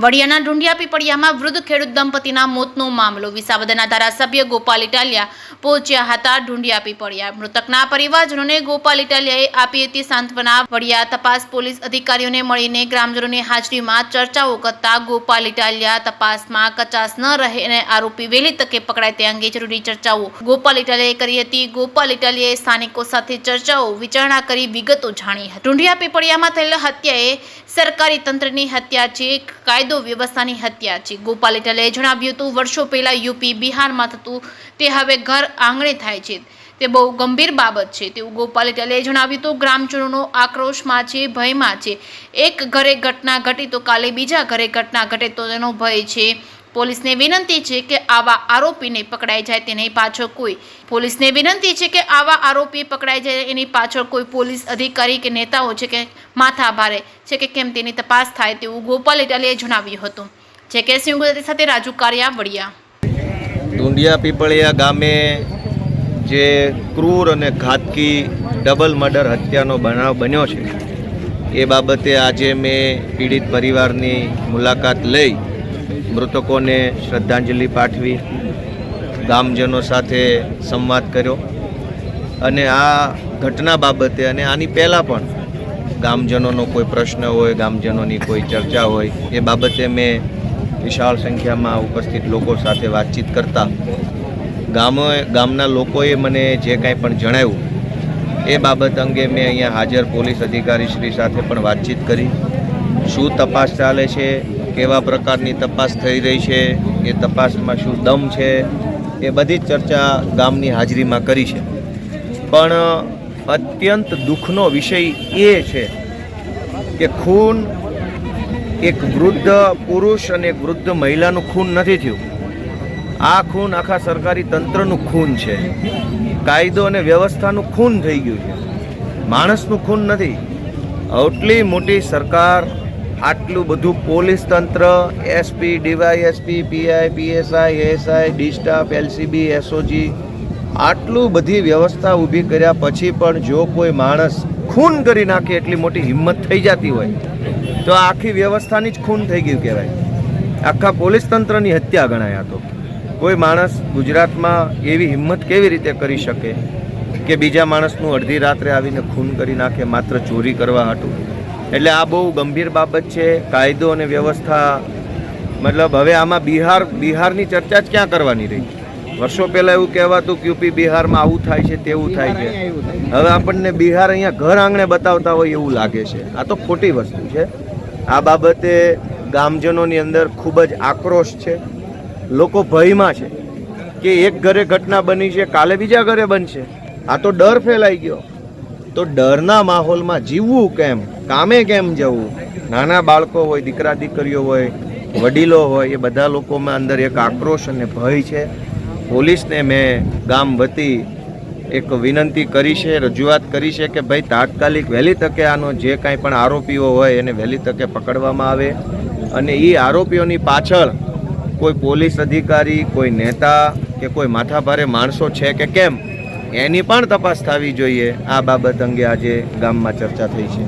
વડિયાના ઢુંડિયા પીપળિયામાં વૃદ્ધ ખેડૂત દંપતીના મોતનો મામલો વિસાવદરના ધારાસભ્ય ગોપાલ ઇટાલિયા પહોંચ્યા હતા ઢુંડિયા પીપળિયા। મૃતકના પરિવારજનોને ગોપાલ ઇટાલિયાએ આપી હતી સાંત્વના। વડિયા તપાસ પોલીસ અધિકારીઓને મળીને ગ્રામજનોની હાજરીમાં ચર્ચાઓ કરતા ગોપાલ ઇટાલિયા તપાસમાં કચાશ ન રહે અને આરોપી વહેલી તકે પકડાય તે અંગે જરૂરી ચર્ચાઓ ગોપાલ ઇટાલિયાએ કરી હતી। ગોપાલ ઇટાલિયાએ સ્થાનિકો સાથે ચર્ચાઓ વિચારણા કરી વિગતો જાણી હતી। ઢુંડિયા પીપળિયામાં થયેલ હત્યા એ સરકારી તંત્રની હત્યા છે, કાયદો વ્યવસ્થાની હત્યા છે। ગોપાલ ઇટાલિયાએ જણાવ્યું હતું વર્ષો પહેલા યુપી બિહારમાં થતું તે હવે ઘર આંગણે થાય છે, તે બહુ ગંભીર બાબત છે તેવું ગોપાલ ઇટાલિયાએ જણાવ્યું હતું। ગ્રામજનોનો આક્રોશમાં છે, ભયમાં છે। એક ઘરે ઘટના ઘટી તો કાલે બીજા ઘરે ઘટના ઘટે તો તેનો ભય છે। પોલીસને વિનંતી છે કે આવા આરોપીને પકડાઈ જાય તેની પાછળ એની પાછળ કોઈ પોલીસ અધિકારી કે નેતાઓ છે કે માથા ભારે છે કે કેમ તેની તપાસ થાય તેવું ગોપાલ ઇટાલિયાએ જણાવ્યું હતું। જે કે સિંહ સાથે રાજુ કારિયા વડિયા। ઢુંડિયા પીપળિયા ગામે જે ક્રૂર અને ઘાતકી ડબલ મર્ડર હત્યાનો બનાવ બન્યો છે એ બાબતે આજે મેં પીડિત પરિવારની મુલાકાત લઈ મૃતકોને શ્રદ્ધાંજલિ પાઠવી, ગામજનો સાથે સંવાદ કર્યો અને આ ઘટના બાબતે અને આની પહેલાં પણ ગામજનોનો કોઈ પ્રશ્ન હોય, ગામજનોની કોઈ ચર્ચા હોય એ બાબતે મેં વિશાળ સંખ્યામાં ઉપસ્થિત લોકો સાથે વાતચીત કરતા ગામના લોકોએ મને જે કાંઈ પણ જણાવ્યું એ બાબત અંગે મેં અહીંયા હાજર પોલીસ અધિકારીશ્રી સાથે પણ વાતચીત કરી। શું તપાસ ચાલે છે, કેવા પ્રકારની તપાસ થઈ રહી છે, એ તપાસમાં શું દમ છે, એ બધી જ ચર્ચા ગામની હાજરીમાં કરી છે। પણ અત્યંત દુઃખનો વિષય એ છે કે ખૂન એક વૃદ્ધ પુરુષ અને એક વૃદ્ધ મહિલાનું ખૂન નથી થયું। આ ખૂન આખા સરકારી તંત્રનું ખૂન છે, કાયદો અને વ્યવસ્થાનું ખૂન થઈ ગયું છે, માણસનું ખૂન નથી। આટલી મોટી સરકાર, આટલું બધું પોલીસ તંત્ર, SP, DYSP, PI, PSI, SI, D staff, LCB, SOG, આટલું બધી વ્યવસ્થા ઊભી કર્યા પછી પણ જો કોઈ માણસ ખૂન કરી નાખે એટલી મોટી હિંમત થઈ જતી હોય તો આ આખી વ્યવસ્થાની જ ખૂન થઈ ગયું કહેવાય। આખા પોલીસ તંત્રની હત્યા ગણાય। તો કોઈ માણસ ગુજરાતમાં એવી હિંમત કેવી રીતે કરી શકે કે બીજા માણસનું અડધી રાત્રે આવીને ખૂન કરી નાખે માત્ર ચોરી કરવા હાટું? એટલે આ બહુ ગંભીર બાબત છે। કાયદો અને વ્યવસ્થા મતલબ હવે આમાં બિહારની ચર્ચા જ ક્યાં કરવાની રહી? વર્ષો પહેલાં એવું કહેવાતું કે યુપી બિહારમાં આવું થાય છે, તેવું થાય છે। હવે આપણને બિહાર અહીંયા ઘર આંગણે બતાવતા હોય એવું લાગે છે। આ તો ખોટી વસ્તુ છે। આ બાબતે ગામજનોની અંદર ખૂબ જ આક્રોશ છે, લોકો ભયમાં છે કે એક ઘરે ઘટના બની છે, કાલે બીજા ઘરે બનશે। આ તો ડર ફેલાઈ ગયો। તો ડરના માહોલમાં જીવવું કેમ, કામે કેમ જવું? નાના બાળકો હોય, દીકરા દીકરીઓ હોય, વડીલો હોય, એ બધા લોકોમાં અંદર એક આક્રોશ અને ભય છે। પોલીસને મેં ગામ વતી એક વિનંતી કરી છે, રજૂઆત કરી છે કે ભાઈ તાત્કાલિક વહેલી તકે આનો જે કાંઈ પણ આરોપીઓ હોય એને વહેલી તકે પકડવામાં આવે અને એ આરોપીઓની પાછળ કોઈ પોલીસ અધિકારી, કોઈ નેતા કે કોઈ માથાભારે માણસો છે કે કેમ એની પણ તપાસ થવી જોઈએ। આ બાબત અંગે આજે ગામમાં ચર્ચા થઈ છે।